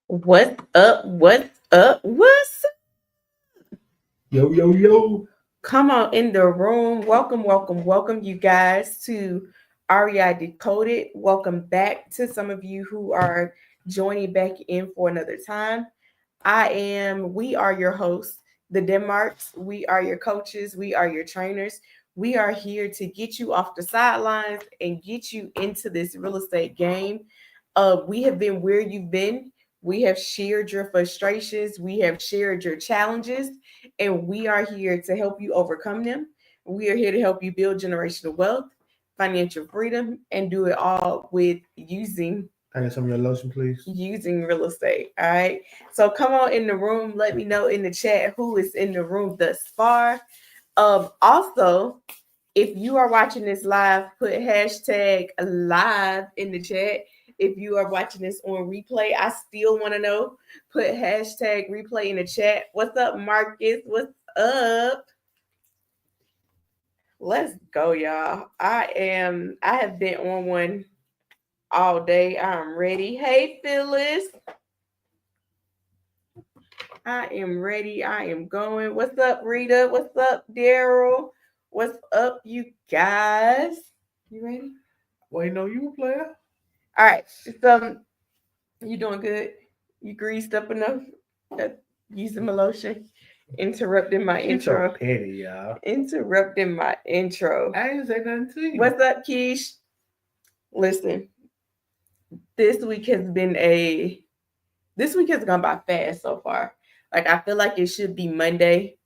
What's up? What's up? What's up? Yo, yo, yo. Come on in the room. Welcome, you guys to REI Decoded. Welcome back to some of you who are joining back in for another time. We are your hosts, the Denmarks. We are your coaches. We are your trainers. We are here to get you off the sidelines and get you into this real estate game. We have been where you've been. We have shared your frustrations. We have shared your challenges, and we are here to help you overcome them. We are here to help you build generational wealth, financial freedom, and do it all with Can I get some of your lotion, please? using real estate. All right. So come on in the room. Let me know in the chat who is in the room thus far. Also, if you are watching this live, put hashtag live in the chat. If you are watching this on replay, I still want to know. Put hashtag replay in the chat. What's up, Marcus? What's up? Let's go, y'all. I have been on one all day. I'm ready. Hey, Phyllis. I am ready. I am going. What's up, Rita? What's up, Daryl? What's up, you guys? You ready? Wait, no, you a player? All right. So you doing good? You greased up enough? Using my lotion. Interrupting my It's so intro. petty, y'all. Interrupting my intro. I didn't say nothing to you. What's up, Keish? Listen, this week has been a this week has gone by fast so far. Like I feel like it should be Monday.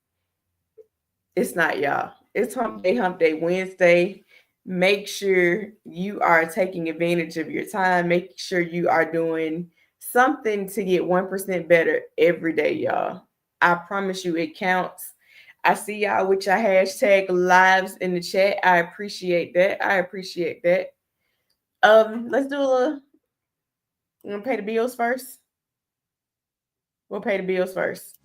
It's not, y'all. It's hump day Wednesday. Make sure you are taking advantage of your time. Make sure you are doing something to get 1% better every day, y'all. I promise you it counts. I see y'all with your hashtag lives in the chat. I appreciate that. I appreciate that. Let's do a little. You want to pay the bills first? We'll pay the bills first.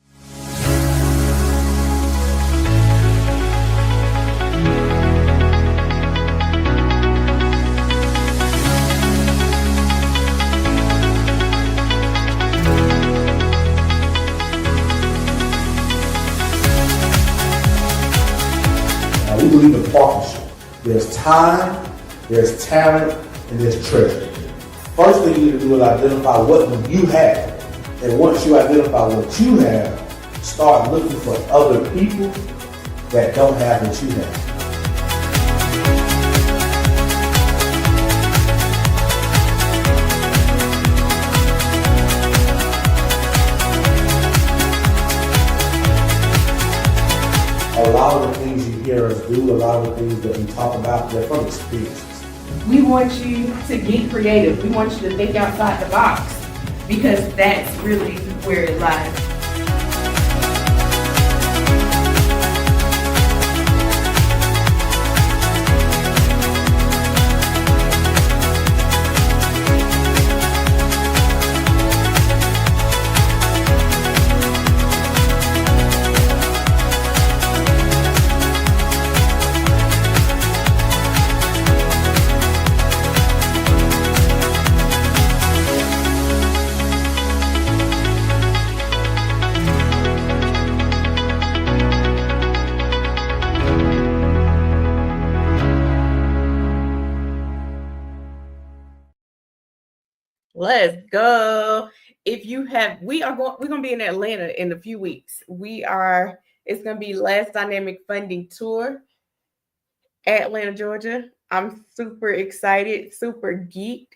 We believe in partnership. There's time, there's talent, and there's treasure. First thing you need to do is identify what you have. And once you identify what you have, start looking for other people that don't have what you have. A lot of the things you hear us do, a lot of the things that we talk about, they're from experiences. We want you to get creative. We want you to think outside the box because that's really where it lies. Let's go. We're gonna be in Atlanta in a few weeks. It's gonna be Last Dynamic Funding Tour, Atlanta, Georgia. I'm super excited, super geeked.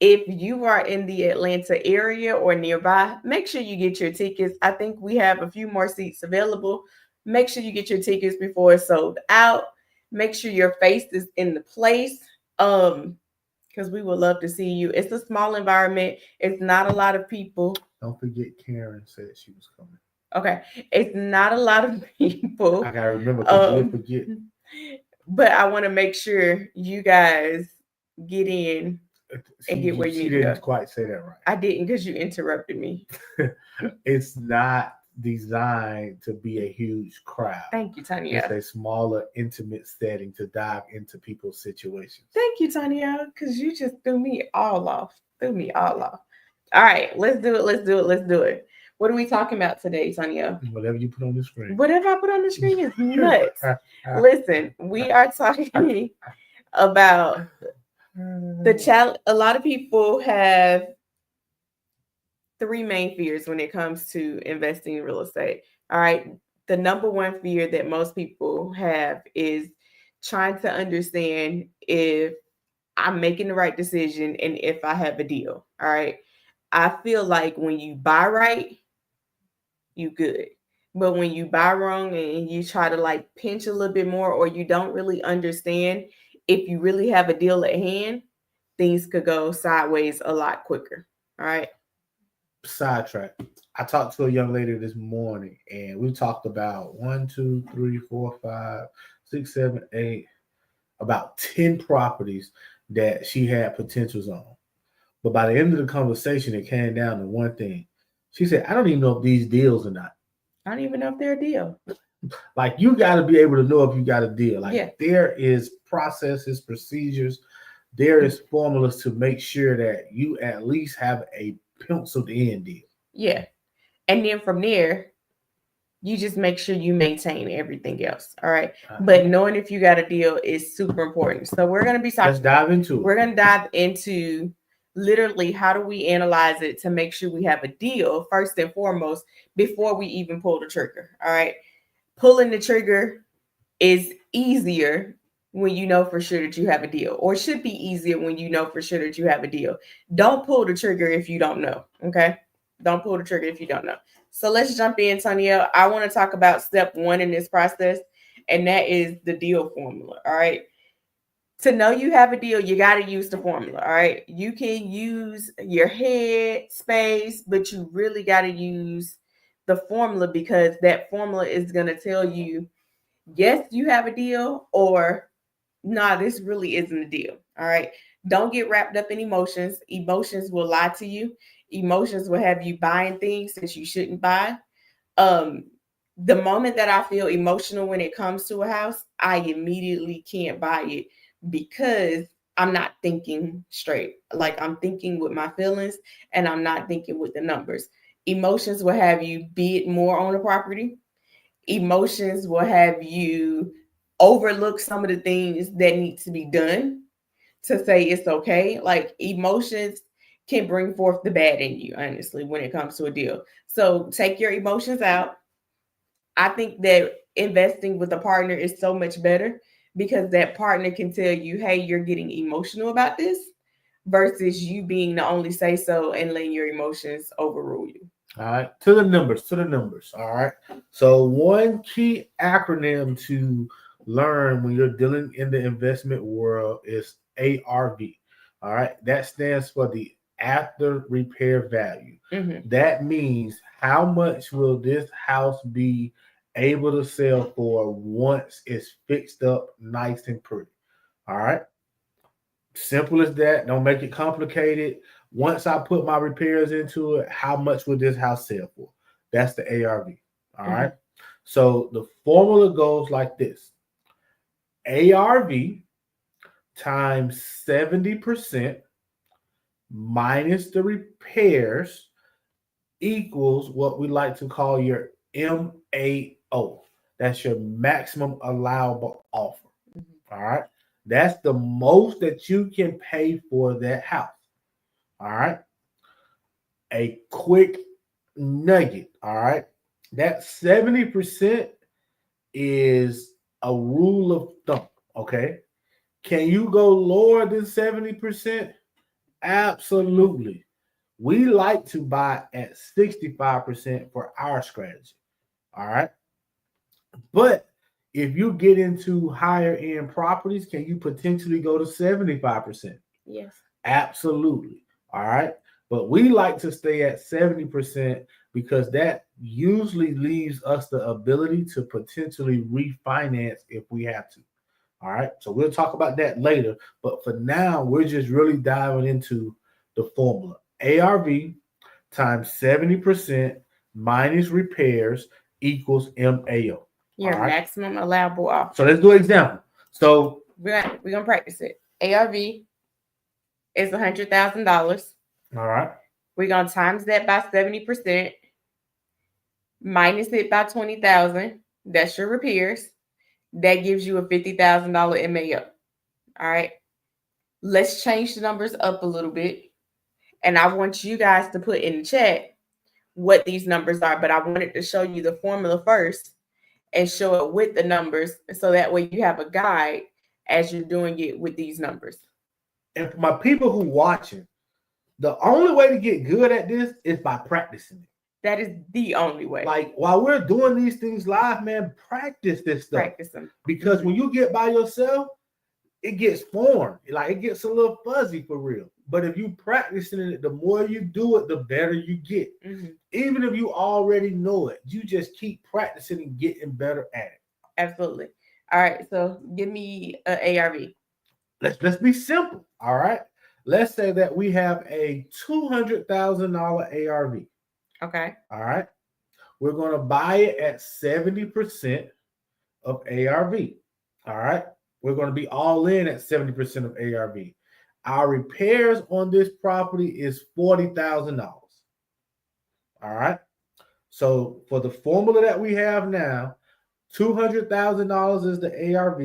If you are in the Atlanta area or nearby, make sure you get your tickets. I think we have a few more seats available. Make sure you get your tickets before it's sold out. Make sure your face is in the place. Because we would love to see you. It's a small environment. It's not a lot of people. Don't forget Karen said she was coming. Okay. It's not a lot of people. I gotta remember because you'll forget. But I want to make sure you guys get in and get where you need to go. She didn't quite say that right. I didn't because you interrupted me. It's not designed to be a huge crowd. Thank you, Tanya. It's a smaller, intimate setting to dive into people's situations. Thank you, Tanya, because you just threw me all off. All right, let's do it. What are we talking about today, Sonia? Whatever you put on the screen. Whatever I put on the screen is nuts. Listen, we are talking about the challenge. A lot of people have three main fears when it comes to investing in real estate. All right. The number one fear that most people have is trying to understand if I'm making the right decision and if I have a deal. All right. I feel like when you buy right, you good. But when you buy wrong and you try to like pinch a little bit more, or you don't really understand if you really have a deal at hand, things could go sideways a lot quicker. All right. Sidetrack. I talked to a young lady this morning, and we talked about 1, 2, 3, 4, 5, 6, 7, 8, about 10 properties that she had potentials on. But by the end of the conversation, it came down to one thing. She said, I don't even know if these deals or not. I don't even know if they're a deal. Like, you got to be able to know if you got a deal. Like, Yeah. there is processes, procedures, there is formulas to make sure that you at least have a penciled in deal. Yeah. And then from there, you just make sure you maintain everything else. All right. But knowing if you got a deal is super important. So we're going to be talking. Let's dive into it. We're going to dive into literally how do we analyze it to make sure we have a deal first and foremost before we even pull the trigger. All right. Pulling the trigger is easier when you know for sure that you have a deal, or should be easier when you know for sure that you have a deal. Don't pull the trigger if you don't know. Okay. Don't pull the trigger if you don't know. So let's jump in, Sonia. I want to talk about step one in this process, and that is the deal formula. All right. To know you have a deal, you got to use the formula. All right. You can use your head space, but you really got to use the formula, because that formula is going to tell you, yes, you have a deal, or nah, this really isn't a deal. All right. Don't get wrapped up in emotions. Emotions will lie to you. Emotions will have you buying things that you shouldn't buy. The moment that I feel emotional when it comes to a house, I immediately can't buy it because I'm not thinking straight. Like, I'm thinking with my feelings and I'm not thinking with the numbers. Emotions will have you bid more on a property. Emotions will have you overlook some of the things that need to be done to say it's okay. Like, emotions can bring forth the bad in you, honestly, when it comes to a deal. So take your emotions out. I think that investing with a partner is so much better because that partner can tell you, hey, you're getting emotional about this, versus you being the only say so and letting your emotions overrule you. All right. To the numbers. All right. So one key acronym to learn when you're dealing in the investment world is ARV. All right. That stands for the after repair value. Mm-hmm. That means how much will this house be able to sell for once it's fixed up nice and pretty. All right. Simple as that. Don't make it complicated. Once I put my repairs into it, how much would this house sell for? That's the ARV. All right. So the formula goes like this: ARV times 70% minus the repairs equals what we like to call your MAO. That's your maximum allowable offer. All right. That's the most that you can pay for that house. All right. A quick nugget. All right. That 70% is a rule of thumb. Okay. Can you go lower than 70%? Absolutely. We like to buy at 65% for our strategy. All right. But if you get into higher end properties, can you potentially go to 75%? Yes. Absolutely. All right. But we like to stay at 70% because that usually leaves us the ability to potentially refinance if we have to. All right. So we'll talk about that later. But for now, we're just really diving into the formula. ARV times 70% minus repairs equals MAO. Your maximum allowable offer. So let's do an example. So we're gonna practice it. ARV is $100,000. All right. We're going to times that by 70%, minus it by 20,000. That's your repairs. That gives you a $50,000 MAO. All right. Let's change the numbers up a little bit. And I want you guys to put in the chat what these numbers are, but I wanted to show you the formula first and show it with the numbers so that way you have a guide as you're doing it with these numbers. And for my people who watching, the only way to get good at this is by practicing it. That is the only way. Like while we're doing these things live, man, practice this stuff. Practice them. Because when you get by yourself, it gets formed. Like it gets a little fuzzy for real. But if you practicing it, the more you do it, the better you get. Mm-hmm. Even if you already know it, you just keep practicing and getting better at it. Absolutely. All right. So give me an ARV. Let's be simple. All right. Let's say that we have a $200,000 ARV. Okay. All right. We're going to buy it at 70% of ARV. All right. We're going to be all in at 70% of ARV. Our repairs on this property is $40,000. All right. So for the formula that we have now, $200,000 is the ARV.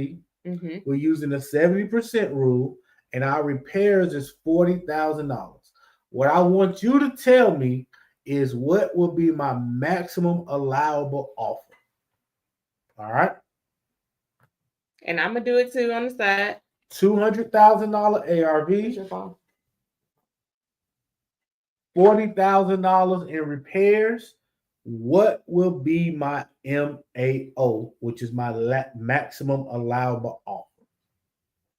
Mm-hmm. We're using the 70% rule, and our repairs is $40,000. What I want you to tell me is what will be my maximum allowable offer. All right. And I'm gonna do it too on the side. $200,000 ARV. $40,000 in repairs. What will be my MAO, which is my maximum allowable offer?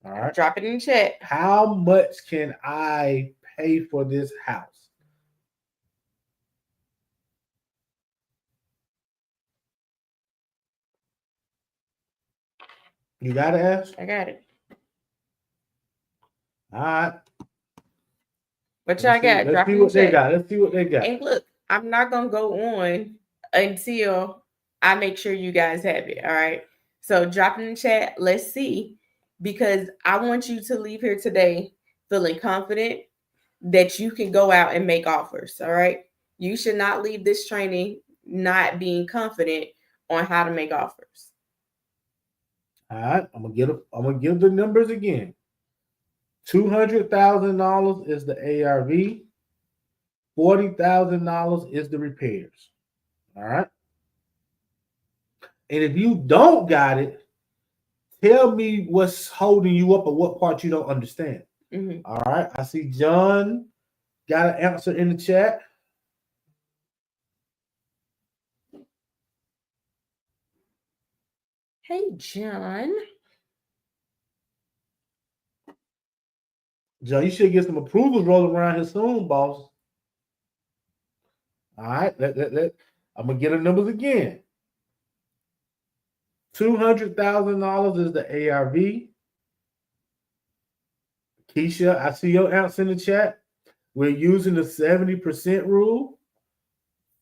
All right. Drop it in the chat. How much can I pay for this house? You got it, Ash? I got it. All right. What y'all got? Let's see what they got. Let's see what they got. And look, I'm not going to go on until I make sure you guys have it. All right. So drop in the chat. Let's see. Because I want you to leave here today feeling confident that you can go out and make offers. All right. You should not leave this training not being confident on how to make offers. All right. I'm gonna give the numbers again. $200,000 is the ARV. $40,000 is the repairs. All right. And if you don't got it, tell me what's holding you up or what part you don't understand. Mm-hmm. All right. I see John got an answer in the chat. Hey, John. John, you should get some approvals rolling around here soon, boss. All right. I'm going to get the numbers again. $200,000 is the ARV. Keisha, I see your answer in the chat. We're using the 70% rule.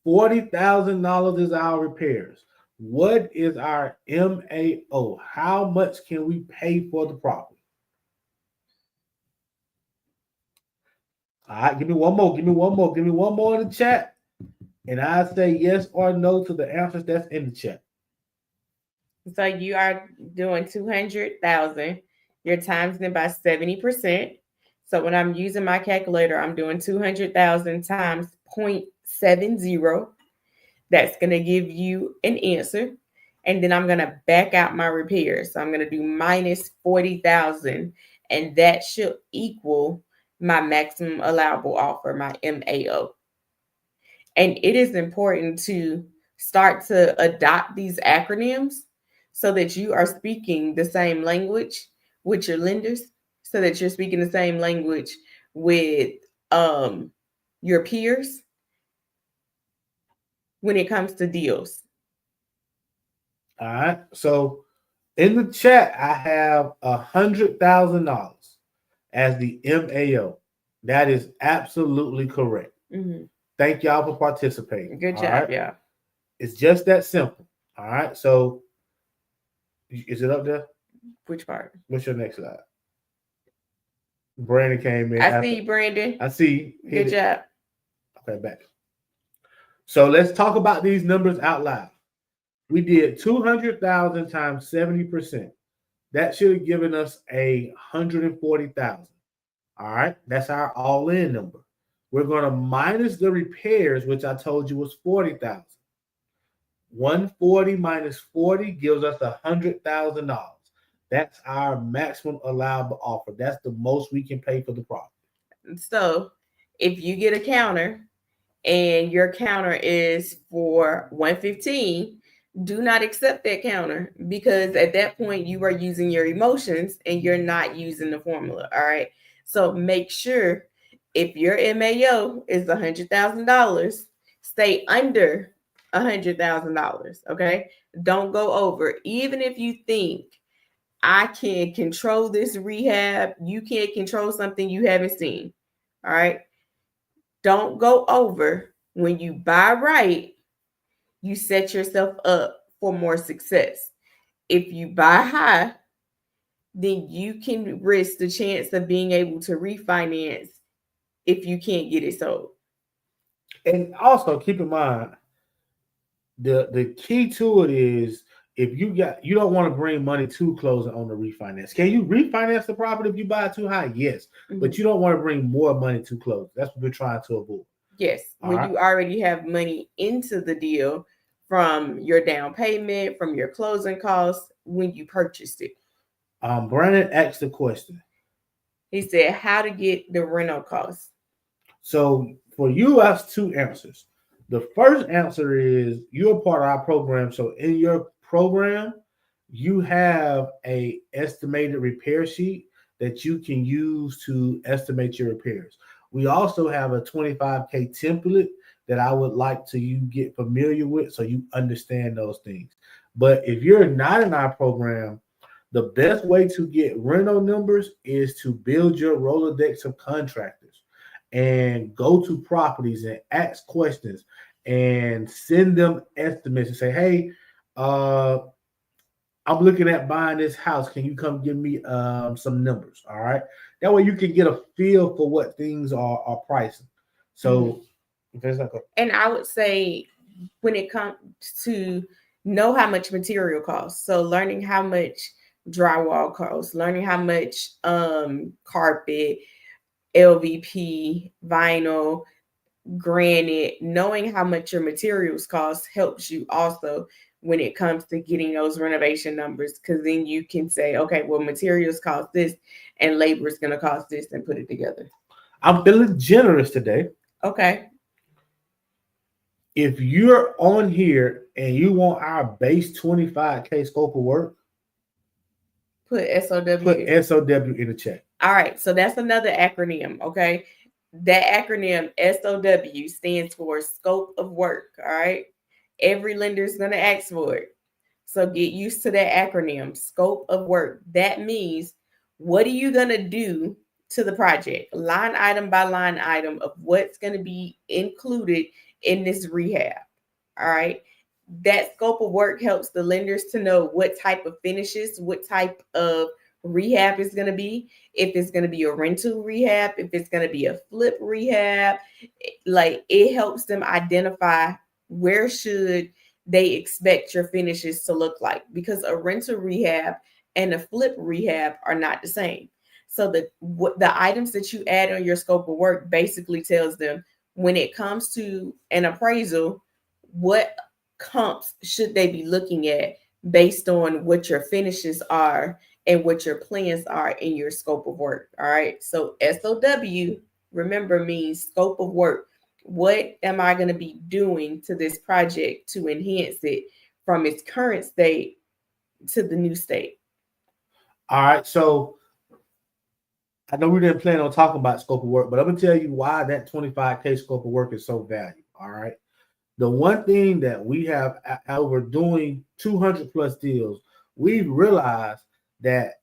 $40,000 is our repairs. What is our MAO? How much can we pay for the property? All right, give me one more. Give me one more in the chat. And I say yes or no to the answers that's in the chat. So you are doing 200,000. You're times it by 70%. So when I'm using my calculator, I'm doing 200,000 times 0.70. That's going to give you an answer. And then I'm going to back out my repairs. So I'm going to do minus 40,000. And that should equal my maximum allowable offer, my MAO. And it is important to start to adopt these acronyms so that you are speaking the same language with your lenders, so that you're speaking the same language with your peers when it comes to deals. All right. So in the chat, I have $100,000 as the MAO. That is absolutely correct. Mm-hmm. Thank y'all for participating. Good job, y'all. It's just that simple. All right. So is it up there? Which part? What's your next slide? Brandon came in. I see you, Brandon. I see. Good job. Okay, back. So let's talk about these numbers out loud. We did 200,000 times 70%. That should have given us 140,000. All right, that's our all-in number. We're going to minus the repairs, which I told you was 40,000. 140 minus 40 gives us $100,000. That's our maximum allowable offer. That's the most we can pay for the property. So if you get a counter and your counter is for 115, do not accept that counter, because at that point you are using your emotions and you're not using the formula. All right. So make sure if your MAO is $100,000, stay under $100,000. Okay. Don't go over. Even if you think I can control this rehab, you can't control something you haven't seen. All right. Don't go over. When you buy right, you set yourself up for more success. If you buy high, then you can risk the chance of being able to refinance if you can't get it sold. And also keep in mind, the key to it is, if you don't want to bring money to closing on the refinance. Can you refinance the property if you buy it too high? Yes. Mm-hmm. But you don't want to bring more money to close. That's what we're trying to avoid. Yes. When you already have money into the deal from your down payment, from your closing costs, when you purchased it. Brandon asked the question. He said, how to get the rental costs. So for you, that's two answers. The first answer is, you're part of our program. So in your program, you have a estimated repair sheet that you can use to estimate your repairs. We also have a 25K template that I would like to you get familiar with so you understand those things. But if you're not in our program, the best way to get rental numbers is to build your Rolodex of contractors and go to properties and ask questions and send them estimates and say, hey, I'm looking at buying this house. Can you come give me some numbers? All right. That way you can get a feel for what things are pricing. So, and I would say when it comes to know how much material costs. So learning how much drywall costs, learning how much carpet, LVP, vinyl, granite, knowing how much your materials cost helps you also when it comes to getting those renovation numbers, because then you can say, okay, well, materials cost this and labor is going to cost this, and put it together. I'm feeling generous today. Okay. If you're on here and you want our base 25K scope of work, put SOW. Put SOW in the chat. All right. So that's another acronym. Okay. That acronym SOW stands for scope of work. All right. Every lender is going to ask for it. So get used to that acronym, scope of work. That means, what are you going to do to the project? Line item by line item of what's going to be included in this rehab. All right. That scope of work helps the lenders to know what type of finishes, what type of rehab is going to be, if it's going to be a rental rehab, if it's going to be a flip rehab. Like, it helps them identify where should they expect your finishes to look like, because a rental rehab and a flip rehab are not the same. So the items that you add on your scope of work basically tells them, when it comes to an appraisal, what comps should they be looking at based on what your finishes are and what your plans are in your scope of work. All right. So SOW, remember, means scope of work. What am I going to be doing to this project to enhance it from its current state to the new state? All right. So I know we didn't plan on talking about scope of work, but I'm going to tell you why that 25K scope of work is so valuable. All right. The one thing that we have, over doing 200 plus deals, we've realized that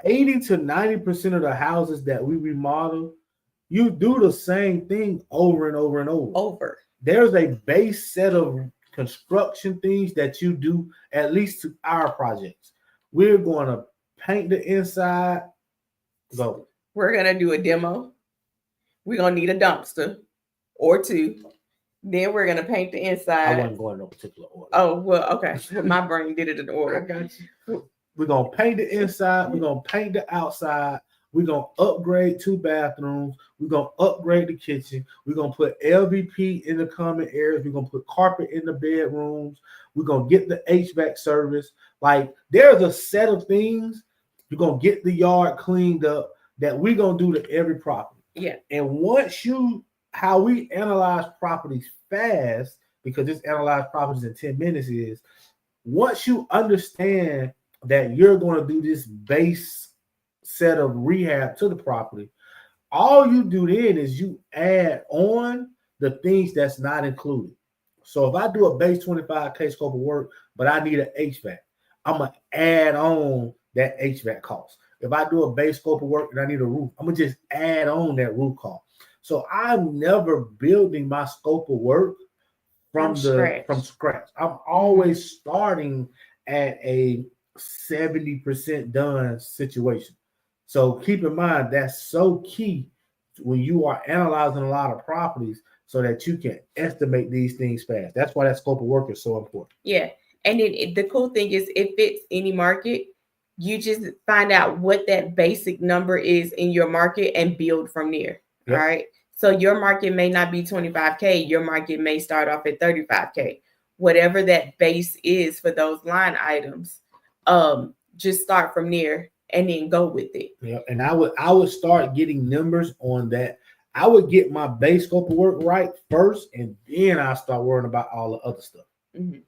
80 to 90% of the houses that we remodel, you do the same thing over and over and over. There's a base set of construction things that you do, at least to our projects. We're going to paint the inside. Go. We're going to do a demo. We're going to need a dumpster. or 2. Then we're gonna paint the I inside. wasn't going in no particular order. Oh well, okay. Well, my brain did it in I order. got you. We're gonna paint the inside. We're gonna paint the outside. We're gonna upgrade 2 bathrooms. We're gonna upgrade the kitchen. We're gonna put LVP in the common areas. We're gonna put carpet in the bedrooms. We're gonna get the HVAC service. Like there's a set of things. You're gonna get the yard cleaned up that we're gonna do to every property. Yeah. And once how we analyze properties fast, because this analyze properties in 10 minutes is once you understand that you're going to do this base set of rehab to the property, all you do then is you add on the things that's not included. So if I do a base 25K scope of work, but I need an HVAC, I'm going to add on that HVAC cost. If I do a base scope of work and I need a roof, I'm going to just add on that roof cost. So I'm never building my scope of work from scratch. I'm always starting at a 70% done situation. So keep in mind that's so key when you are analyzing a lot of properties so that you can estimate these things fast. That's why that scope of work is so important. Yeah. And then the cool thing is it fits any market. You just find out what that basic number is in your market and build from there. Yep. All right. So your market may not be 25K. Your market may start off at 35K. Whatever that base is for those line items, just start from there and then go with it. Yeah. And I would start getting numbers on that. I would get my base scope of work right first, and then I start worrying about all the other stuff. Mm-hmm.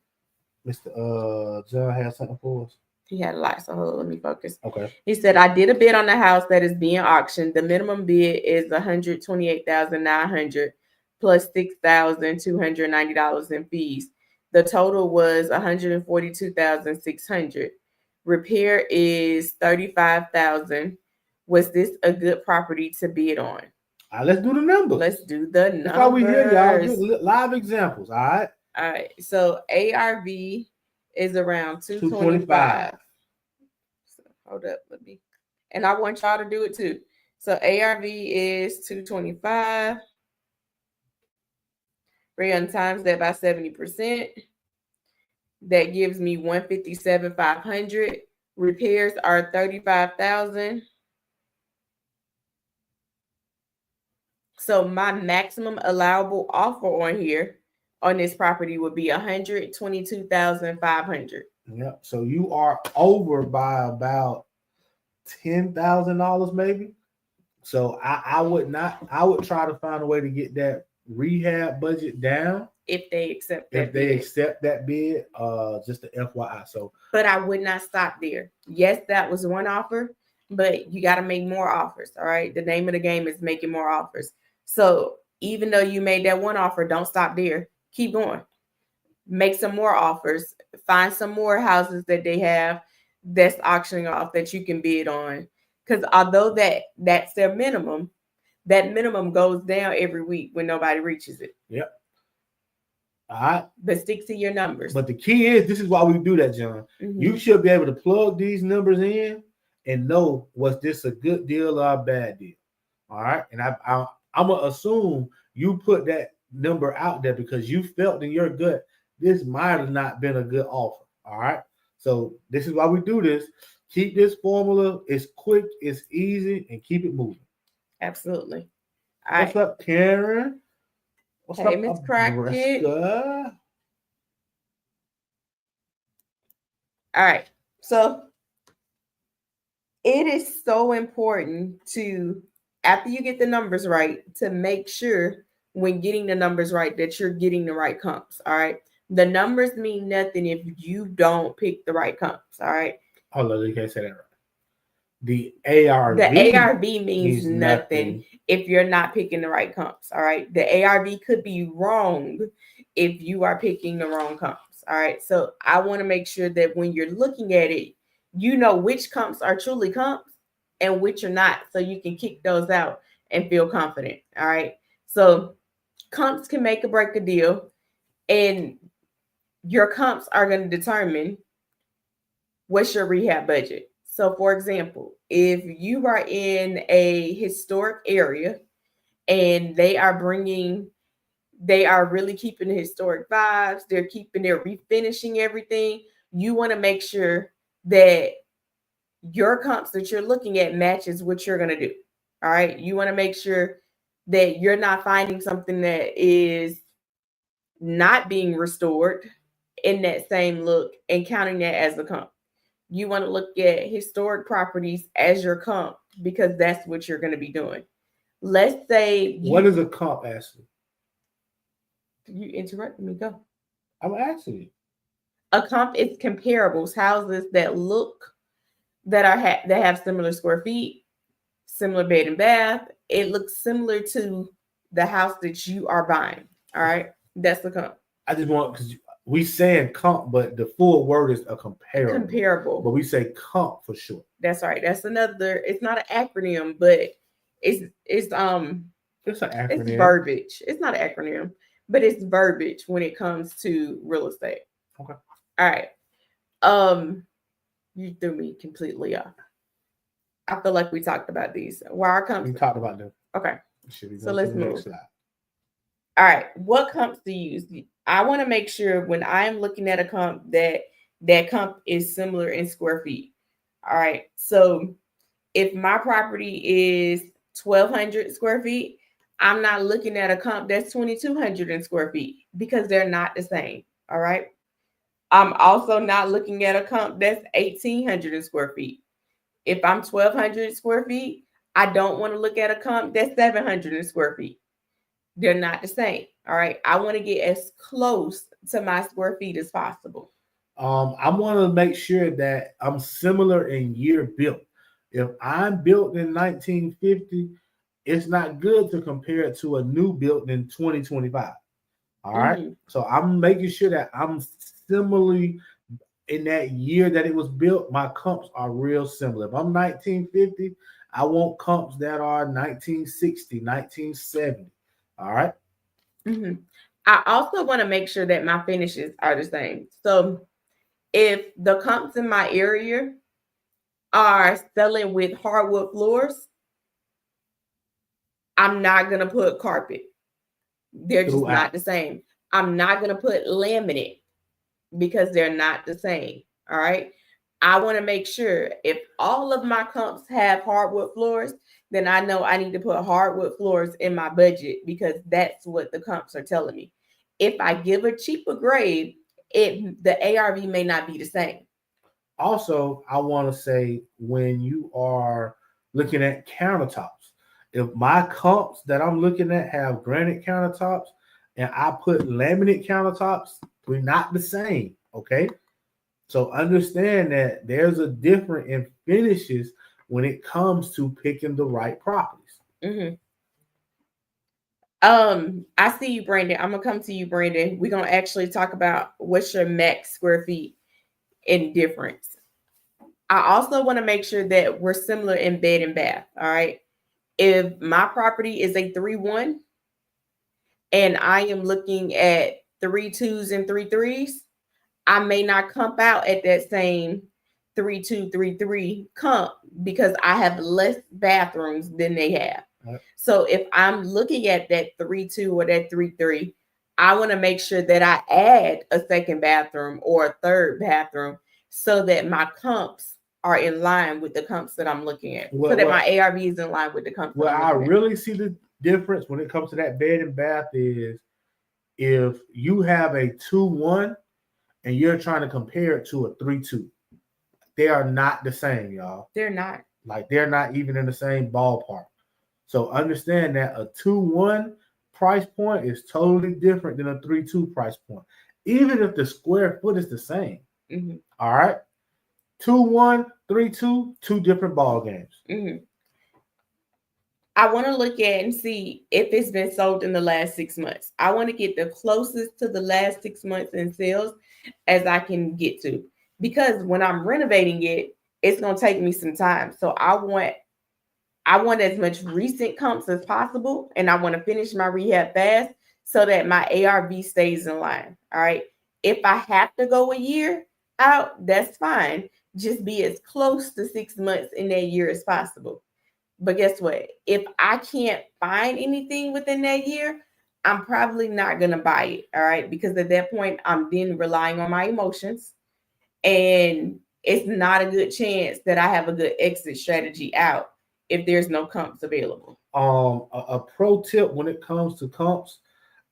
Mr. John has something for us. He had a lot, so let me focus. Okay. He said, I did a bid on the house that is being auctioned. The minimum bid is $128,900 plus $6,290 in fees. The total was $142,600. Repair is $35,000. Was this a good property to bid on? Let's do the numbers. Let's do the numbers. That's why we here, y'all. Get live examples. All right. All right. So ARV is around 225. So hold up, and I want y'all to do it too. So ARV is 225. We're gonna times that by 70%. That gives me 157,500. Repairs are 35,000. So my maximum allowable offer on here on this property would be 122,500. Yeah. So you are over by about $10,000 maybe. So I would try to find a way to get that rehab budget down. If they accept that if they accept that bid, just the FYI. So but I would not stop there. Yes, that was one offer, but you got to make more offers. All right. The name of the game is making more offers. So even though you made that one offer, don't stop there. Keep going. Make some more offers. Find some more houses that they have that's auctioning off that you can bid on. Because although that's their minimum, that minimum goes down every week when nobody reaches it. Yep. All right. But stick to your numbers. But the key is, this is why we do that, John. Mm-hmm. You should be able to plug these numbers in and know, was this a good deal or a bad deal? All right. And I'm going to assume you put that number out there because you felt in your gut this might have not been a good offer. All right. So this is why we do this. Keep this formula. It's quick, it's easy, and keep it moving. Absolutely. What's up, Karen? What's up, Miss Crockett? All right. So it is so important to, after you get the numbers right, to make sure when getting the numbers right that you're getting the right comps. All right. The numbers mean nothing if you don't pick the right comps. All right. Hold on, you can't say that right. The ARV means nothing if you're not picking the right comps. All right. The ARV could be wrong if you are picking the wrong comps. All right. So I want to make sure that when you're looking at it, you know which comps are truly comps and which are not, so you can kick those out and feel confident. All right. So comps can make or break a deal, and your comps are going to determine what's your rehab budget. So, for example, if you are in a historic area and they are bringing they are really keeping the historic vibes. They're refinishing everything. You want to make sure that your comps that you're looking at matches what you're going to do. All right. You want to make sure that you're not finding something that is not being restored in that same look and counting that as a comp. You want to look at historic properties as your comp because that's what you're going to be doing. Let's say what is a comp, Ashley? You interrupted me. Go. I'm asking you. A comp is comparables, houses that have similar square feet, similar bed and bath. It looks similar to the house that you are buying. All right, that's the comp. I just want, because we saying comp, but the full word is a comparable. Comparable, but we say comp for short. That's right. That's another. It's not an acronym, but it's an acronym. It's verbiage. It's not an acronym, but it's verbiage when it comes to real estate. Okay. All right. You threw me completely off. I feel like we talked about these. Why our comps? We talked about them. Okay. So let's move. All right. What comps to use? I want to make sure when I'm looking at a comp that comp is similar in square feet. All right. So if my property is 1,200 square feet, I'm not looking at a comp that's 2,200 in square feet because they're not the same. All right. I'm also not looking at a comp that's 1,800 in square feet. If I'm 1,200 square feet, I don't want to look at a comp that's 700 in square feet. They're not the same. All right. I want to get as close to my square feet as possible. I want to make sure that I'm similar in year built. If I'm built in 1950, it's not good to compare it to a new built in 2025. All right. So I'm making sure that I'm similarly in that year that it was built. My comps are real similar. If I'm 1950, I want comps that are 1960, 1970. All right. I also want to make sure that my finishes are the same. So if the comps in my area are selling with hardwood floors, I'm not going to put carpet. They're just not the same. I'm not going to put laminate because they're not the same. All right. I want to make sure if all of my comps have hardwood floors, then I know I need to put hardwood floors in my budget because that's what the comps are telling me. If I give a cheaper grade, the ARV may not be the same. Also, I want to say when you are looking at countertops, if my comps that I'm looking at have granite countertops and I put laminate countertops, we're not the same. Okay. So understand that there's a difference in finishes when it comes to picking the right properties. I see you, Brandon. I'm gonna come to you, Brandon. We're gonna actually talk about what's your max square feet in difference. I also want to make sure that we're similar in bed and bath. All right. If my property is a 3-1 and I am looking at 3 2s and 3 3s, I may not comp out at that same 3 2 3 3 comp because I have less bathrooms than they have. Right. So if I'm looking at that 3 2 or that 3 3, I want to make sure that I add a second bathroom or a third bathroom so that my comps are in line with the comps that I'm looking at. So that my ARV is in line with the comps. Well, I really see the difference when it comes to that bed and bath is if you have a 2-1 and you're trying to compare it to a 3-2, they are not the same, y'all. They're not. Like they're not even in the same ballpark. So understand that a 2-1 price point is totally different than a 3-2 price point, even if the square foot is the same. All right. 2-1, 3-2, two different ball games. I want to look at and see if it's been sold in the last 6 months. I want to get the closest to the last 6 months in sales as I can get to, because when I'm renovating it, it's going to take me some time. So I want as much recent comps as possible, and I want to finish my rehab fast so that my ARV stays in line. All right. If I have to go a year out, that's fine. Just be as close to 6 months in that year as possible. But guess what? If I can't find anything within that year, I'm probably not going to buy it. All right. Because at that point, I'm then relying on my emotions. And it's not a good chance that I have a good exit strategy out if there's no comps available. A pro tip when it comes to comps,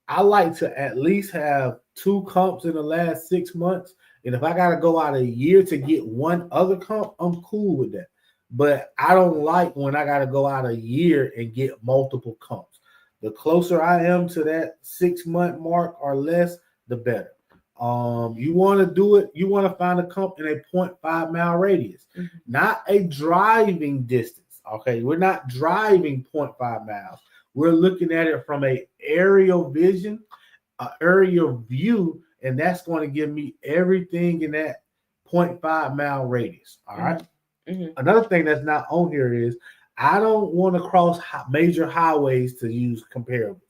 I like to at least have 2 comps in the last 6 months. And if I got to go out a year to get one other comp, I'm cool with that. But I don't like when I got to go out a year and get multiple comps. The closer I am to that 6-month mark or less, the better. You want to do it, you want to find a comp in a 0.5 mile radius, not a driving distance. Okay, we're not driving 0.5 miles. We're looking at it from a aerial vision, an aerial view, and that's going to give me everything in that 0.5 mile radius. All right. Another thing that's not on here is I don't want to cross major highways to use comparables.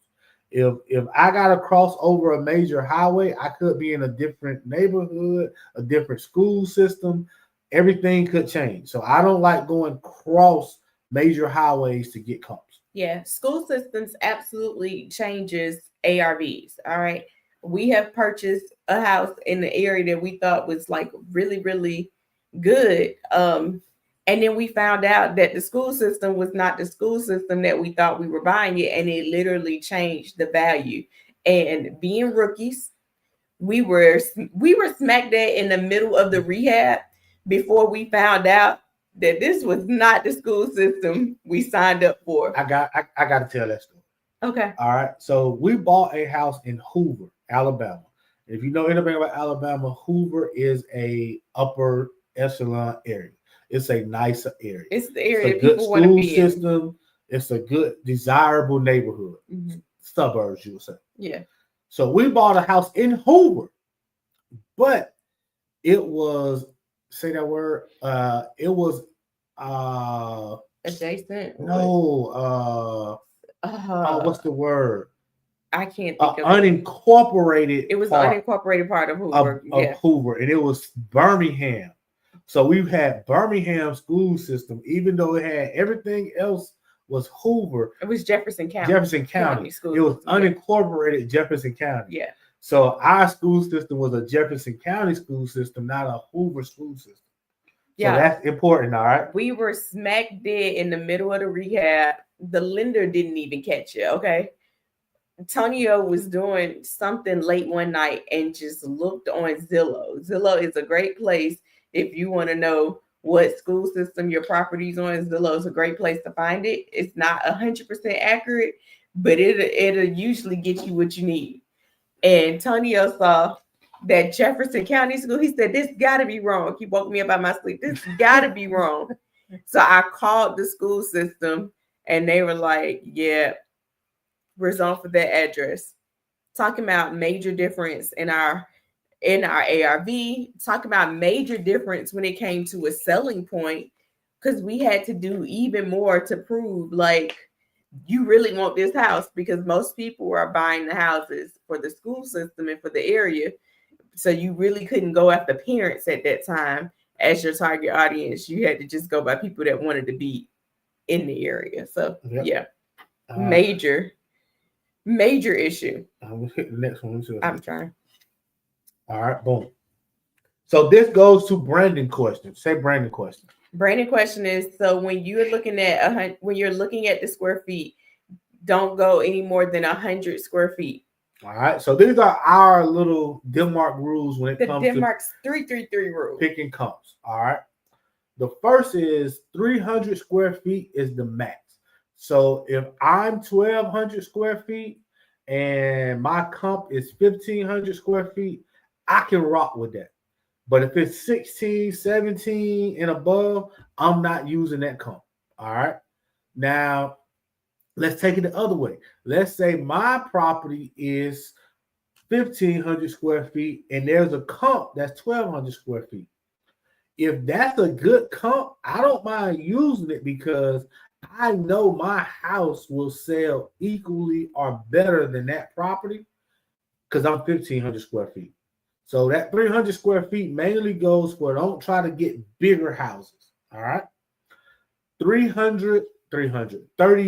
If I got to cross over a major highway, I could be in a different neighborhood, a different school system. Everything could change. So I don't like going cross major highways to get comps. Yeah, school systems absolutely changes ARVs. All right. We have purchased a house in the area that we thought was like really, really good. And then we found out that the school system was not the school system that we thought we were buying it, and it literally changed the value. And being rookies, we were smack dab in the middle of the rehab before we found out that this was not the school system we signed up for. I got to tell that story. Okay. All right. So we bought a house in Hoover, Alabama. If you know anything about Alabama, Hoover is a upper echelon area. It's a nicer area. It's the area it's a good people want to be system. in. It's a good, desirable neighborhood. Suburbs, you would say. Yeah. So we bought a house in Hoover, but it was, say that word, it was adjacent. No, what's the word? I can't think of unincorporated. It was the unincorporated part of Hoover. Of Hoover, and it was Birmingham. So we've had Birmingham school system, even though it had everything else was Hoover. It was Jefferson County. Jefferson County. It was unincorporated Jefferson County. Yeah. So our school system was a Jefferson County school system, not a Hoover school system. Yeah. So that's important, all right? We were smack dead in the middle of the rehab. The lender didn't even catch it, okay? Tonio was doing something late one night and just looked on Zillow. Zillow is a great place if you want to know what school system your property's on. Zillow is a great place to find it. It's not 100% accurate, but it'll usually get you what you need. And Tonio saw that Jefferson County school. He said, "This got to be wrong." He woke me up out of my sleep. This got to be wrong. So I called the school system, and they were like, "Yeah, we're zoned for that address." Talking about major difference in our ARV, talking about major difference when it came to a selling point, because we had to do even more to prove like you really want this house, because most people are buying the houses for the school system and for the area. So you really couldn't go after parents at that time as your target audience. You had to just go by people that wanted to be in the area. So yeah, major issue. I'm gonna hit the next one too. I'm trying. All right, boom. So this goes to Brandon question. Say Brandon question. Brandon question is, so when you're looking at the square feet, don't go any more than 100 square feet. All right. So these are our little Denmark rules when it comes Denmark's 333 rule. Picking comps. All right. The first is 300 square feet is the max. So if I'm 1,200 square feet and my comp is 1,500 square feet, I can rock with that. But if it's 16, 17 and above, I'm not using that comp. All right. Now, let's take it the other way. Let's say my property is 1,500 square feet and there's a comp that's 1,200 square feet. If that's a good comp, I don't mind using it because I know my house will sell equally or better than that property because I'm 1,500 square feet. So that 300 square feet mainly goes for don't try to get bigger houses. All right. 30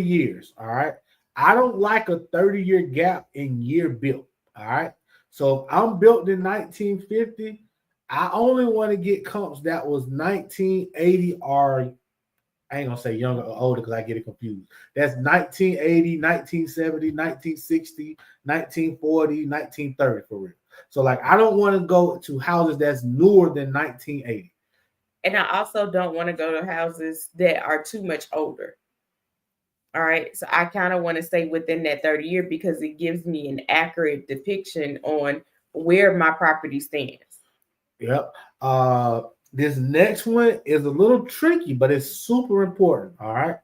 years. All right. I don't like a 30-year gap in year built. All right. So if I'm built in 1950, I only want to get comps that was 1980 or I ain't gonna say younger or older because I get it confused. That's 1980, 1970, 1960, 1940, 1930 for real. So like I don't want to go to houses that's newer than 1980. And I also don't want to go to houses that are too much older. All right. So I kind of want to stay within that 30 year because it gives me an accurate depiction on where my property stands. Yep. This next one is a little tricky, but it's super important. All right.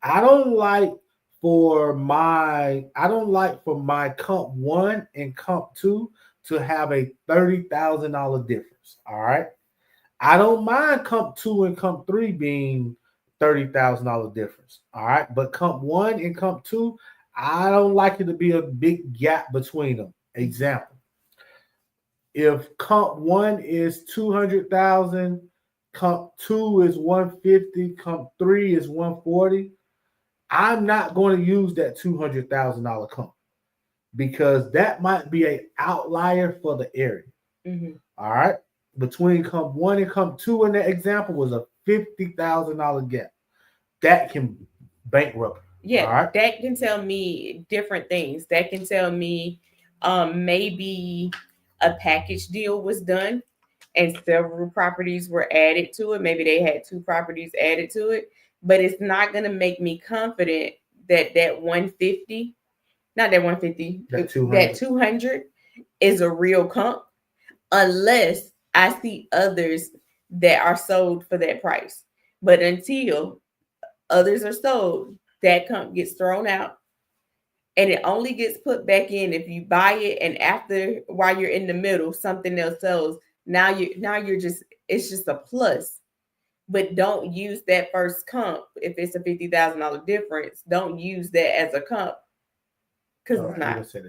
I don't like for my comp 1 and comp 2 to have a $30,000 difference. All right. I don't mind comp 2 and comp 3 being $30,000 difference. All right. But comp 1 and comp 2, I don't like it to be a big gap between them. Example. If comp 1 is 200,000, comp 2 is 150, comp 3 is 140, I'm not going to use that $200,000 comp because that might be an outlier for the area. Mm-hmm. All right. Between comp 1 and comp 2 in that example was a $50,000 gap. That can bankrupt. Yeah, all right? That can tell me different things. That can tell me maybe a package deal was done and several properties were added to it. Maybe they had 2 properties added to it, but it's not going to make me confident that that 150, not that 150, that 200 is a real comp unless I see others that are sold for that price. But until others are sold, that comp gets thrown out. And it only gets put back in if you buy it, and after while you're in the middle, something else sells. Now you're just it's just a plus. But don't use that first comp if it's a $50,000 difference. Don't use that as a comp because it's not. Say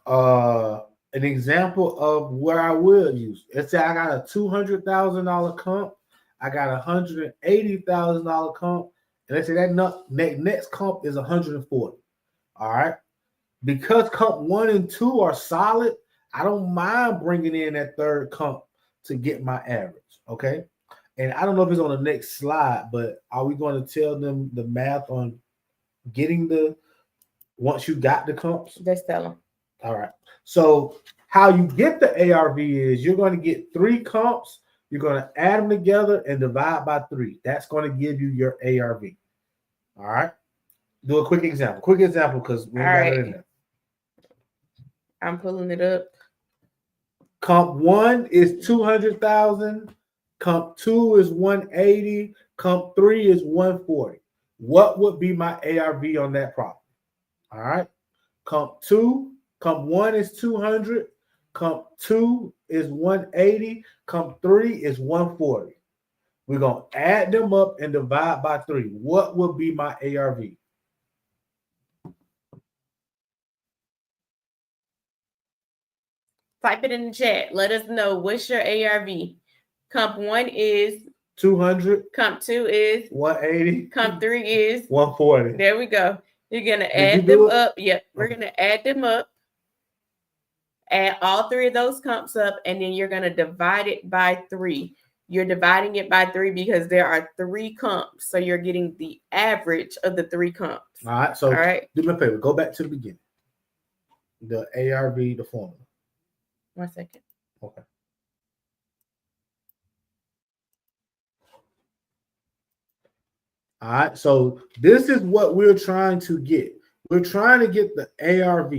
that. An example of where I will use. Let's say I got a $200,000 comp, I got a $180,000 comp, and let's say that next comp is 140. All right. Because comp 1 and 2 are solid, I don't mind bringing in that third comp to get my average. Okay. And I don't know if it's on the next slide, but are we going to tell them the math on getting once you got the comps? Just tell them. All right. So how you get the ARV is you're going to get 3 comps. You're going to add them together and divide by 3. That's going to give you your ARV. All right. Do a quick example. Because we got it in there. I'm pulling it up. Comp 1 is 200,000. Comp 2 is 180. Comp 3 is 140. What would be my ARV on that property? All right. Comp 1 is 200. Comp 2 is 180. Comp 3 is 140. We're going to add them up and divide by 3. What will be my ARV? Type it in the chat. Let us know what's your ARV. Comp 1 is 200. Comp 2 is 180. Comp 3 is 140. There we go. You're going to add them up. Yep. We're going to add them up. Add all 3 of those comps up, and then you're going to divide it by 3. You're dividing it by 3 because there are 3 comps. So you're getting the average of the 3 comps. All right. So do me a favor. Go back to the beginning. The ARV, the formula. 1 second. Okay. All right. So this is what we're trying to get. We're trying to get the ARV.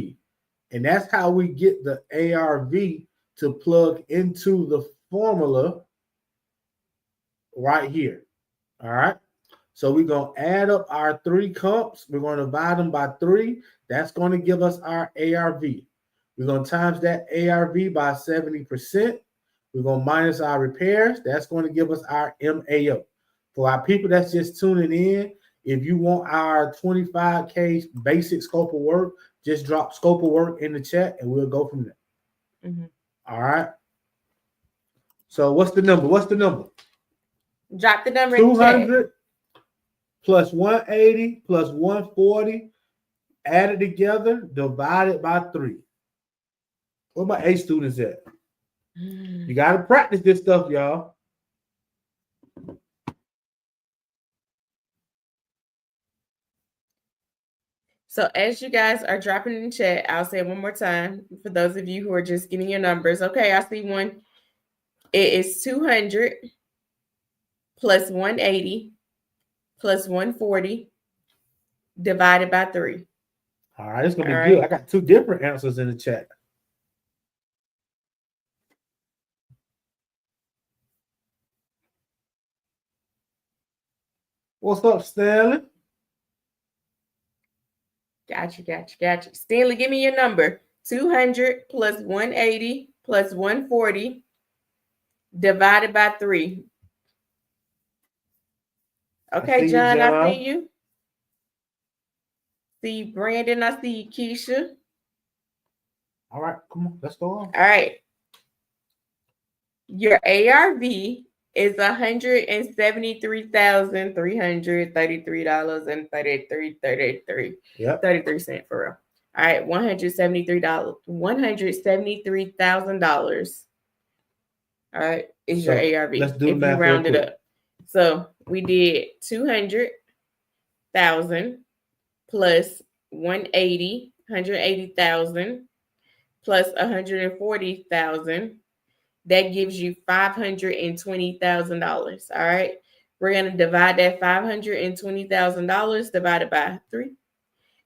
And that's how we get the ARV to plug into the formula right here. All right. So we're going to add up our 3 comps. We're going to divide them by 3. That's going to give us our ARV. We're going to times that ARV by 70%. We're going to minus our repairs. That's going to give us our MAO. For our people that's just tuning in, if you want our 25K basic scope of work, just drop scope of work in the chat and we'll go from there. Mm-hmm. All right. So what's the number? Drop the number 200 plus 180 plus 140 added together, divided by 3. Where my A students at? You got to practice this stuff, y'all. So as you guys are dropping in the chat, I'll say it one more time for those of you who are just getting your numbers. Okay, I see one. It is 200 plus 180 plus 140 divided by 3. All right, it's going to be All good. right. I got 2 different answers in the chat. What's up, Stanley? Gotcha. Stanley, give me your number. 200 plus 180 plus 140 divided by 3. Okay, John, I see you. See you, Brandon. I see you, Keisha. All right, come on, let's go on. All right. Your ARV is $173,333.33. Yep. 33 cents for real. All right, $173,000. All right, is So, your ARV. let's do the if math you round real it quick. up. So we did 200,000 plus 180,000 plus 140,000. That gives you $520,000. All right. We're going to divide that $520,000 divided by 3.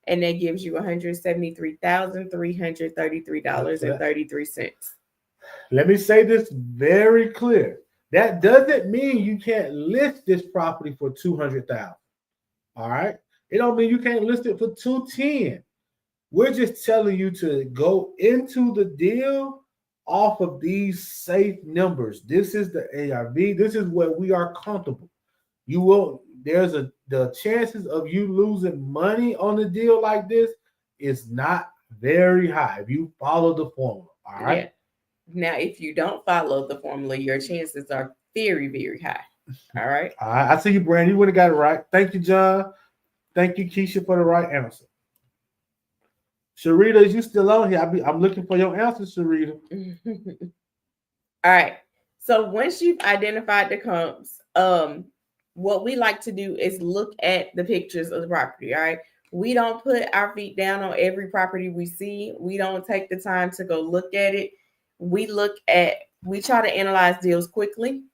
And that gives you $173,333.33. Let me say this very clear. That doesn't mean you can't list this property for $200,000. All right. It don't mean you can't list it for $210,000. We're just telling you to go into the deal off of these safe numbers. This is the ARV. This is where we are comfortable. You will. The chances of you losing money on a deal like this is not very high if you follow the formula. All right. Yeah. Now, if you don't follow the formula, your chances are very, very high. All right. All right. I see you, Brandon. You would have got it right. Thank you, John. Thank you, Keisha, for the right answer. Sharita, is you still on here? I'm looking for your answer, Sharita. All right. So once you've identified the comps, what we like to do is look at the pictures of the property. All right. We don't put our feet down on every property we see. We don't take the time to go look at it. We try to analyze deals quickly.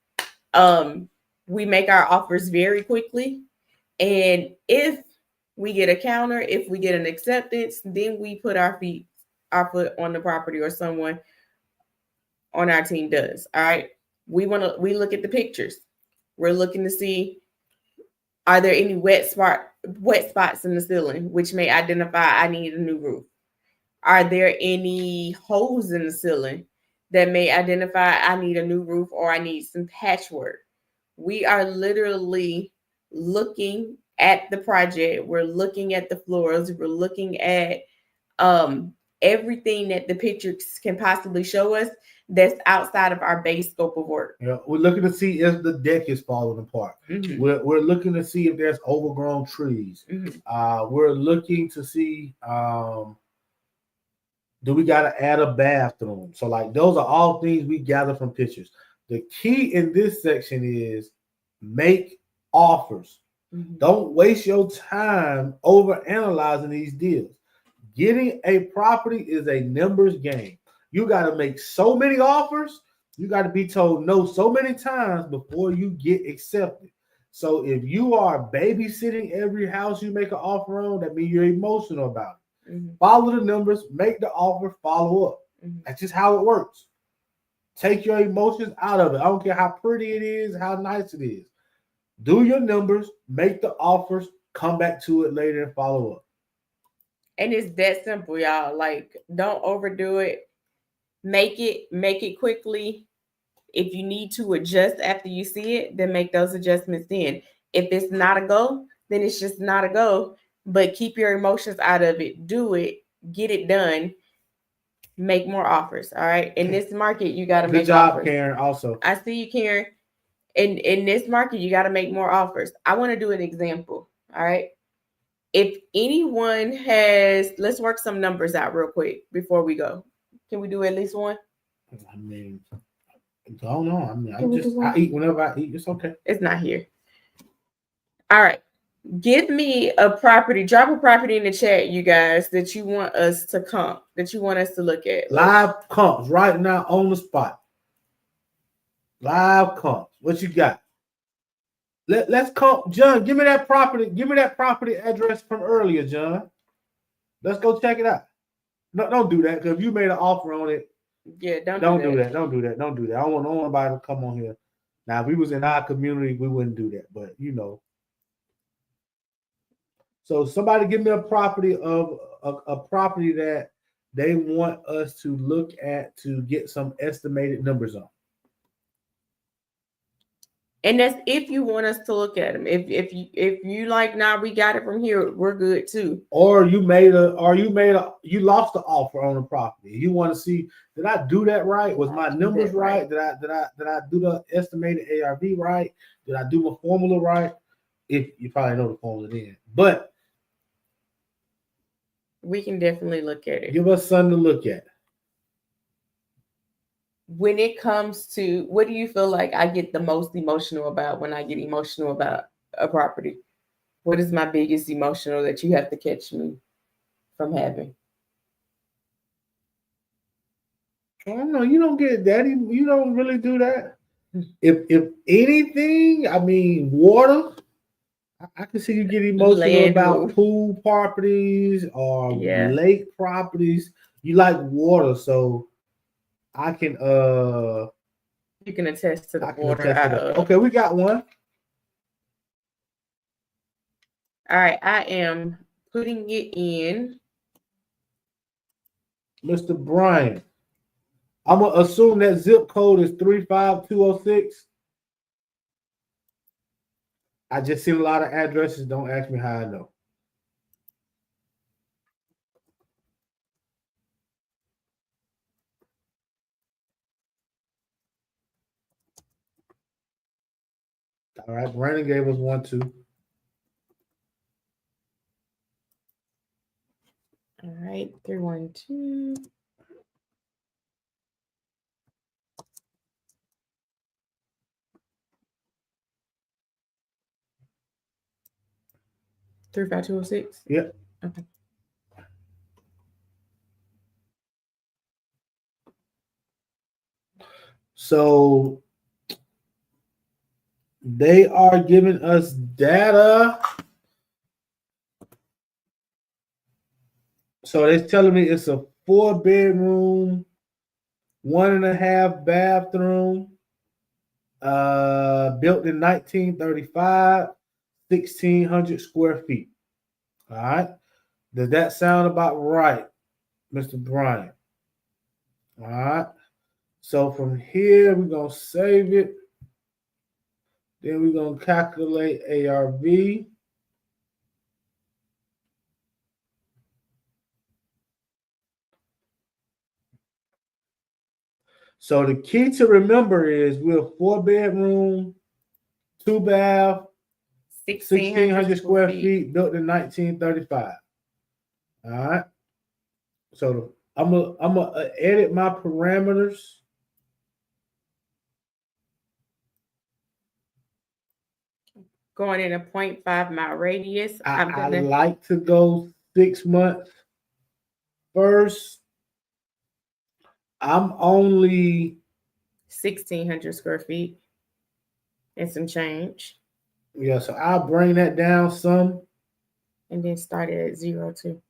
We make our offers very quickly. And if we get a counter, if we get an acceptance, then we put our foot on the property, or someone on our team does. All right. We look at the pictures. We're looking to see, are there any wet spots in the ceiling, which may identify I need a new roof? Are there any holes in the ceiling that may identify I need a new roof or I need some patchwork? We are literally looking at the project. We're looking at the floors. We're looking at everything that the pictures can possibly show us that's outside of our base scope of work. Yeah, we're looking to see if the deck is falling apart. Mm-hmm. We're looking to see if there's overgrown trees. Mm-hmm. We're looking to see do we got to add a bathroom? So like those are all things we gather from pictures. The key in this section is make offers. Mm-hmm. Don't waste your time over analyzing these deals. Getting a property is a numbers game. You got to make so many offers. You got to be told no so many times before you get accepted. So if you are babysitting every house you make an offer on, that means you're emotional about it. Mm-hmm. Follow the numbers, make the offer, follow up. Mm-hmm. That's just how it works. Take your emotions out of it. I don't care how pretty it is, how nice it is. Do your numbers, make the offers, come back to it later and follow up. And it's that simple, y'all. Like, don't overdo it. Make it quickly. If you need to adjust after you see it, then make those adjustments then. If it's not a go, then it's just not a go. But keep your emotions out of it. Do it. Get it done. Make more offers. All right. In this market, you got to make offers. Good job, Karen. Also, I see you, Karen. In this market, you got to make more offers. I want to do an example. All right. if anyone has, let's work some numbers out real quick before we go. Can we do at least one? I mean, I don't know. I mean, Can we do one? I eat whenever I eat. It's okay. It's not here. All right. Give me a property. Drop a property in the chat, you guys, that you want us to comp, that you want us to look at. Live comps right now on the spot. Live comps. What you got? Let's comp. John, give me that property. Give me that property address from earlier, John. Let's go check it out. No, don't do that, because if you made an offer on it, Yeah, don't do that. Don't do that. Don't do that. I don't want nobody to come on here. Now, if we was in our community, we wouldn't do that. But you know. So somebody give me a property of a property that they want us to look at to get some estimated numbers on. And that's if you want us to look at them. If you like, nah, we got it from here, we're good too. Or you lost the offer on the property. You want to see, did I do that right? Was my numbers right? Did I do the estimated ARV right? Did I do my formula right? If you probably know the formula then, but we can definitely look at it. Give us something to look at. When it comes to, what do you feel like I get the most emotional about when I get emotional about a property? What is my biggest emotional that you have to catch me from having? I don't know. You don't get that. You don't really do that. If anything, I mean, water. I can see you get emotional about pool properties or lake properties. You like water, so I can you can attest to the water. Okay, we got one. All right, I am putting it in. Mr. Brian, I'm gonna assume that zip code is 35206. I just seen a lot of addresses. Don't ask me how I know. All right, Brandon gave us 1, 2. All right, 312. Three 5206. Yep. Okay. So they are giving us data. So they're telling me it's a 4-bedroom, 1.5 bathroom, built in 1935, 1,600 square feet. All right. Does that sound about right, Mr. Brian? All right. So from here, we're going to save it. Then we're going to calculate ARV. So the key to remember is we're 4-bedroom, 2-bath, 1,600 square feet, built in 1935. All right. So I'm gonna edit my parameters. Going in a 0.5 mile radius. I like to go 6 months first. I'm only 1,600 square feet and some change. Yeah, so I'll bring that down some. And then start it at 0 too.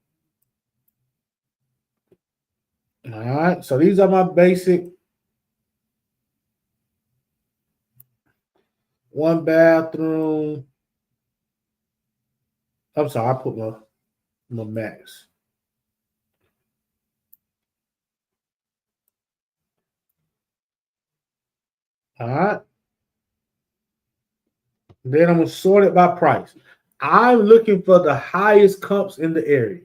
All right, so these are my basic 1 bathroom. I'm sorry, I put my max. All right. Then I'm going to sort it by price. I'm looking for the highest comps in the area.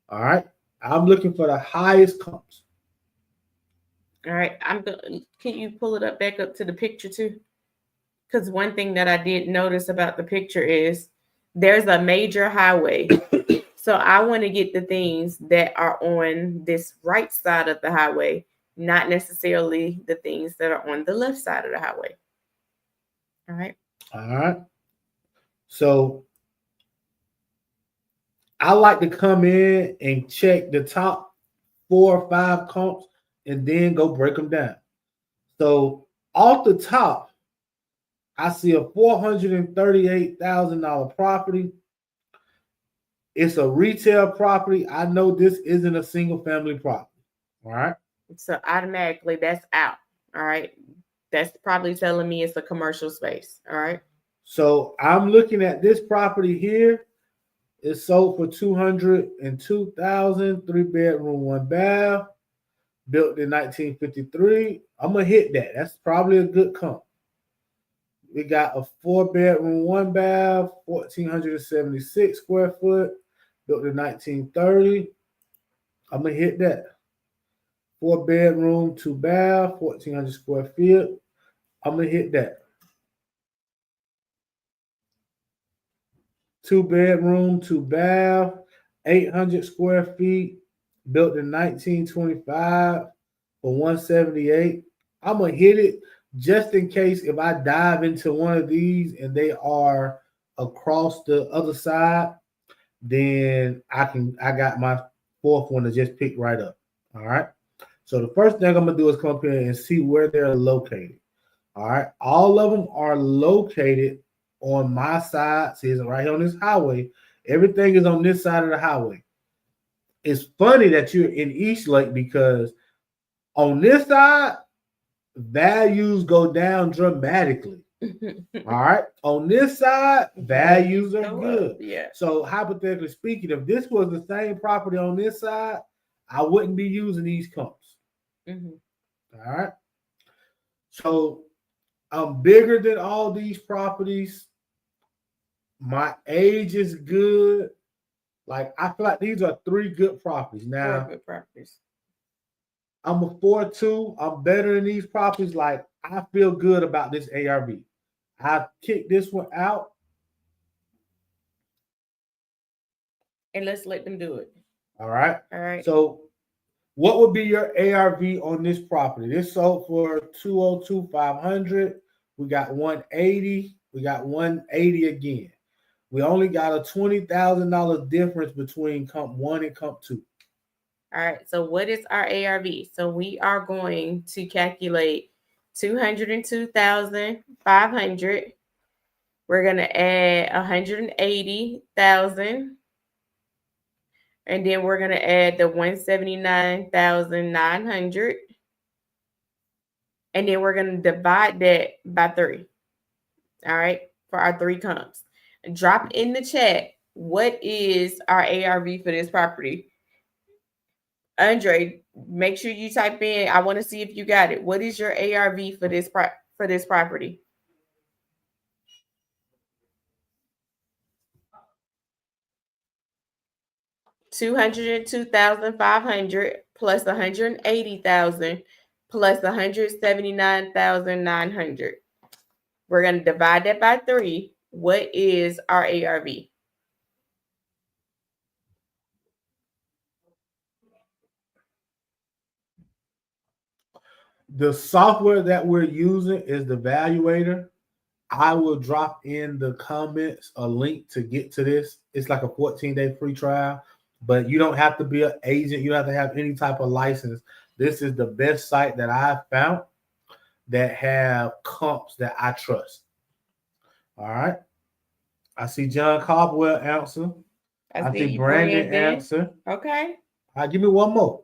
All right. I'm looking for the highest comps. All right. Can you pull it back up to the picture too? Because one thing that I did notice about the picture is there's a major highway. So I want to get the things that are on this right side of the highway, not necessarily the things that are on the left side of the highway. All right. All right. So I like to come in and check the top 4 or 5 comps and then go break them down. So off the top, I see a $438,000 property. It's a retail property. I know this isn't a single family property. All right. So automatically that's out. All right. That's probably telling me it's a commercial space. All right. So I'm looking at this property here. It's sold for $202,000, 3-bedroom, 1 bath, built in 1953. I'm gonna hit that. That's probably a good comp. We got a 4-bedroom, 1 bath, 1,476 square foot, built in 1930. I'm gonna hit that. 4-bedroom, 2 bath, 1,400 square feet. I'm gonna hit that. 2-bedroom, 2 bath, 800 square feet, built in 1925 for 178. I'm gonna hit it just in case if I dive into one of these and they are across the other side, then I got my 4th one to just pick right up. All right. So the first thing I'm gonna do is come up here and see where they're located. All right. All of them are located on my side. See, it's right here on this highway. Everything is on this side of the highway. It's funny that you're in Eastlake because on this side, values go down dramatically. All right. On this side, values are good. Yeah. So hypothetically speaking, if this was the same property on this side, I wouldn't be using these comps. All right. So I'm bigger than all these properties. My age is good. Like I feel like these are 3 good properties. Now, 4 good properties. I'm a 4-2. I'm better than these properties. Like I feel good about this ARV. I kicked this one out. And let's let them do it. All right. All right. So what would be your ARV on this property? This sold for $202,500. We got 180. We got 180 again. We only got a $20,000 difference between comp 1 and comp 2. All right. So what is our ARV? So we are going to calculate $202,500. We're going to add $180,000. And then we're going to add the $179,900. And then we're going to divide that by 3. All right. For our 3 comps. Drop in the chat. What is our ARV for this property? Andre, make sure you type in. I want to see if you got it. What is your ARV for this property? $202,500 plus $180,000 plus $179,900. We're going to divide that by 3. What is our ARV? The software that we're using is the Valuator. I will drop in the comments a link to get to this. It's like a 14-day free trial, but you don't have to be an agent. You don't have to have any type of license. This is the best site that I've found that have comps that I trust. All right. I see John Caldwell answer. I see Brandon answer. Okay. All right, give me one more.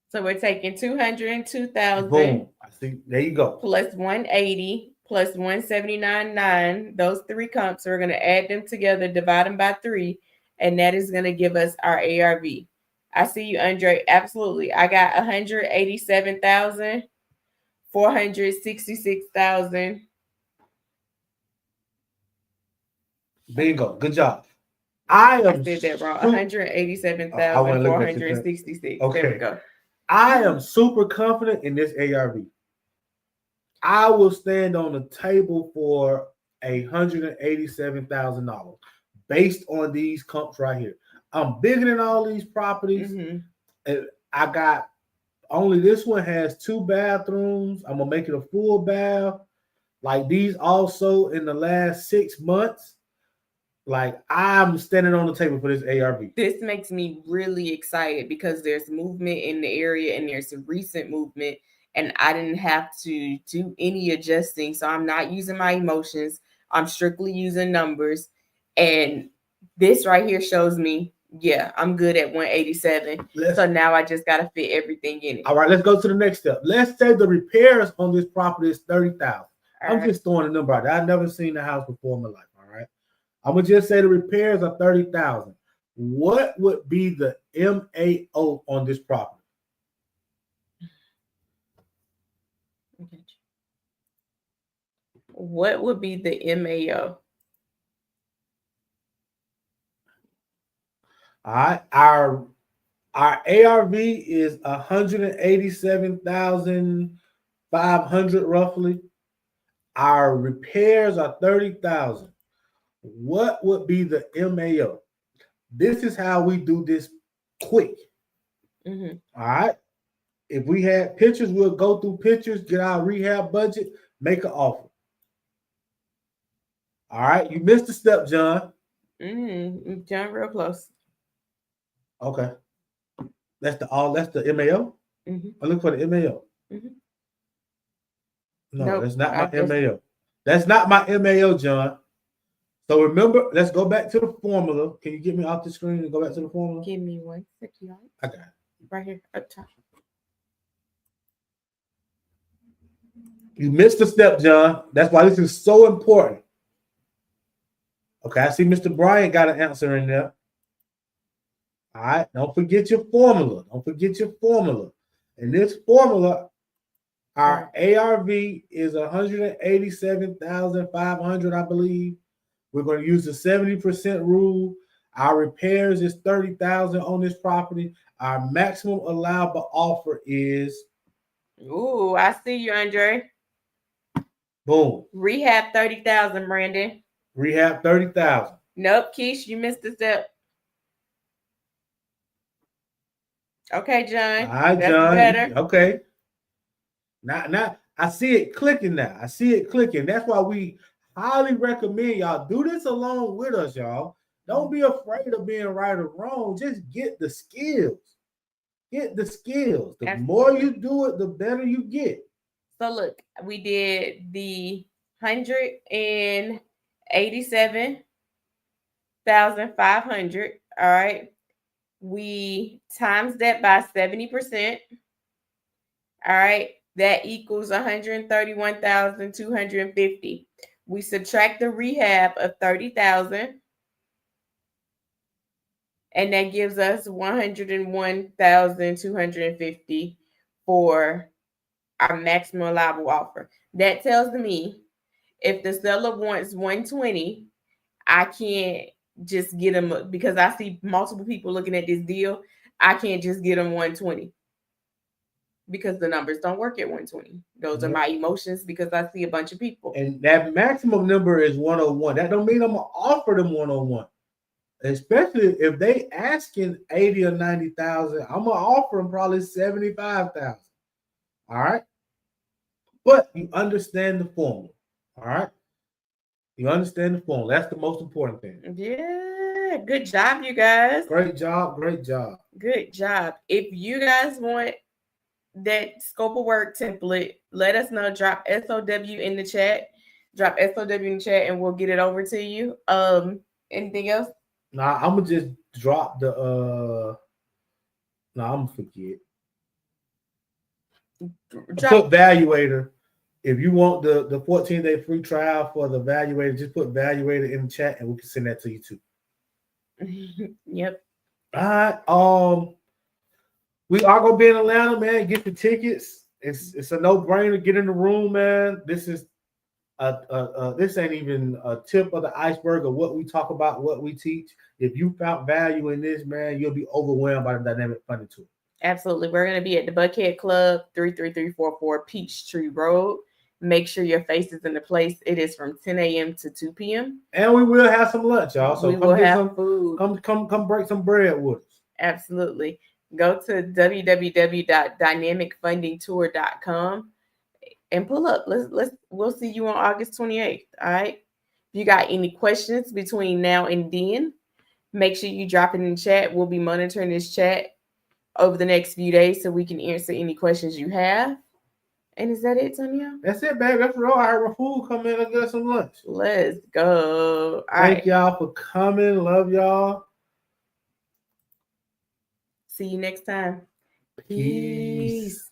So we're taking $202,000. Boom. I see. There you go. Plus 180 plus 179.9. Those 3 comps, we're going to add them together, divide them by 3, and that is going to give us our ARV. I see you, Andre. Absolutely. I got $187,000, $466,000. Bingo. Good job. I said that wrong. 187,466. Okay. There we go. I am super confident in this ARV. I will stand on the table for $187,000 based on these comps right here. I'm bigger than all these properties. I got only this one has 2 bathrooms. I'm gonna make it a full bath. Like these also in the last 6 months. Like I'm standing on the table for this ARV. This makes me really excited because there's movement in the area and there's a recent movement, and I didn't have to do any adjusting. So I'm not using my emotions. I'm strictly using numbers. And this right here shows me, yeah, I'm good at 187. So now I just got to fit everything in it. All right, let's go to the next step. Let's say the repairs on this property is $30,000. I'm just throwing a number out there. I've never seen the house before in my life. All right. I'm gonna just say the repairs are $30,000. What would be the MAO on this property? What would be the MAO? All right, our ARV is 187,500 roughly. Our repairs are 30,000. What would be the MAO? This is how we do this quick. All right. If we had pictures, we'll go through pictures, get our rehab budget, make an offer. All right. You missed a step, John. John, real close. Okay. That's the MAO. I look for the MAO. No, nope, that's not my MAO. That's not my MAO, John. So remember, let's go back to the formula. Can you get me off the screen and go back to the formula? Give me 1 second. I got it. Right here up top. You missed a step, John. That's why this is so important. Okay, I see Mr. Bryant got an answer in there. All right, don't forget your formula. Don't forget your formula. In this formula, our ARV is 187,500, I believe. We're going to use the 70% rule. Our repairs is 30,000 on this property. Our maximum allowable offer is. Ooh, I see you, Andre. Boom. Rehab 30,000, Brandon. Rehab 30,000. Nope, Keish, you missed the step. Okay, John. All right, that's John. Better. Okay. Now I see it clicking now. I see it clicking. That's why we highly recommend y'all do this along with us, y'all. Don't be afraid of being right or wrong. Just get the skills. Get the skills. The more you do it, the better you get. So look, we did the 187,500. All right. We times that by 70%. All right. That equals 131,250. We subtract the rehab of 30,000. And that gives us 101,250 for our maximum allowable offer. That tells me if the seller wants 120, I can't just get them, because I see multiple people looking at this deal. I can't just get them 120 because the numbers don't work at 120. Those are my emotions because I see a bunch of people. And that maximum number is 101. That don't mean I'm gonna offer them 101. Especially if they asking 80 or 90,000, I'm gonna offer them probably 75,000. All right. But you understand the formula. All right. You understand the formula. That's the most important thing. Yeah. Good job, you guys. Great job. Great job. Good job. If you guys want that scope of work template, let us know. Drop SOW in the chat. Drop SOW in the chat and we'll get it over to you. Anything else? Nah, I'm gonna just drop the I'm gonna forget. Put Valuator. If you want the 14-day free trial for the Valuator, just put Valuator in the chat and we can send that to you too. Yep. All right. We are gonna be in Atlanta, man. Get the tickets. It's a no-brainer. Get in the room, man. This is this ain't even a tip of the iceberg of what we talk about, what we teach. If you found value in this, man, you'll be overwhelmed by the dynamic funding tool. Absolutely. We're going to be at the Buckhead Club, 33344 Peachtree Road. make sure your face is in the place. It is from 10 a.m. to 2 p.m. And we will have some lunch, y'all. So we come will get have some food. come break some bread with us. Absolutely. Go to www.dynamicfundingtour.com and pull up. We'll see you on August 28th. All right. If you got any questions between now and then, make sure you drop it in the chat. We'll be monitoring this chat over the next few days so we can answer any questions you have. And is that it, Tonya? That's it, baby. That's real. I heard my food come in and get some lunch. Let's go. Thank y'all for coming. Love y'all. See you next time. Peace.